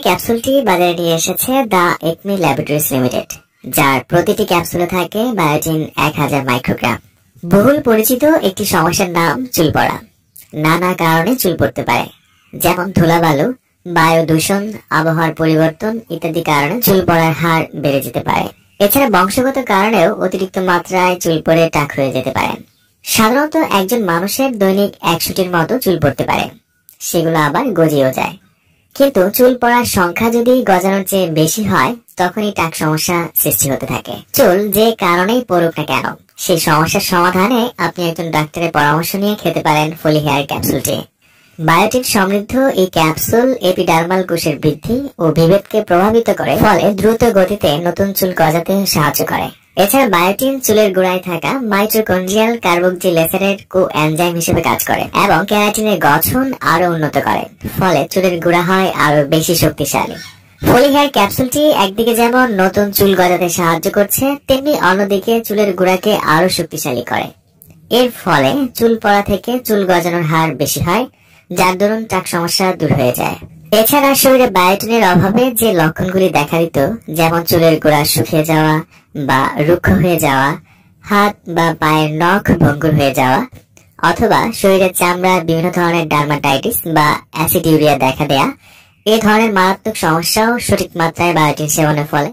ক্যাপসুলটি বাজারে নিয়ে এসেছে দ্য একমি ল্যাবরেটরিজ লিমিটেড, যার প্রতিটি ক্যাপসুলে থাকে বায়োটিন 1000 মাইক্রোগ্রাম। বহুল পরিচিত একটি সমস্যার নাম চুল পড়া। নানা কারণে চুল পড়তে পারে, যেমন ধুলাবালু, বায়ু দূষণ, আবহাওয়ার পরিবর্তন ইত্যাদি কারণে চুল পড়ার হার বেড়ে যেতে পারে। এছাড়া বংশগত কারণেও অতিরিক্ত মাত্রায় চুল পড়ে টাক হয়ে যেতে পারে। সাধারণত একজন মানুষের দৈনিক 100টির মতো চুল পড়তে পারে, সেগুলো আবার গজিয়েও যায়। কিন্তু চুল পড়ার সংখ্যা যদি গজানোর চেয়ে বেশি হয়, তখনই টাক সমস্যা সৃষ্টি হতে থাকে। চুল যে কারণেই পড়ুক না কেন, সেই সমস্যার সমাধানে আপনি একজন ডাক্তারের পরামর্শ নিয়ে খেতে পারেন ফলি হেয়ার ক্যাপসুলটি। বায়োটিন সমৃদ্ধ এই ক্যাপসুল এপিডার্মাল কোষের বৃদ্ধি ও বিভেদকে প্রভাবিত করে, ফলে দ্রুত গতিতে নতুন চুল গজাতে সাহায্য করে। এছাড়া বায়োটিন চুলের গোড়ায় থাকা মাইটোকন্ড্রিয়াল কার্বক্সিলেসের কোএনজাইম হিসেবে কাজ করে এবং কেরাটিনের গঠন আরো উন্নত করে, ফলে চুলের গোড়া হয় আরো বেশি শক্তিশালী। ফলি হেয়ার ক্যাপসুলটি একদিকে যেমন নতুন চুল গজাতে সাহায্য করছে, তেমনি অন্যদিকে চুলের গোড়াকে আরো শক্তিশালী করে। এর ফলে চুল পড়া থেকে চুল গজানোর হার বেশি হয়, যার দরুন টাক সমস্যা দূর হয়ে যায়। এছাড়া শরীরে বায়োটিনের অভাবে যে লক্ষণগুলি দেখা দিত, যেমন চুলের গোড়া শুকিয়ে যাওয়া বা রুক্ষ হয়ে যাওয়া, হাত বা পায়ের নখ ভঙ্গুর হয়ে যাওয়া, অথবা শরীরের চামড়ায় বিভিন্ন ধরনের ডার্মাটাইটিস বা অ্যাসিড ইউরিয়া দেখা দেয়া, এই ধরনের মারাত্মক সমস্যাও সঠিক মাত্রায় বায়োটিন সেবনের ফলে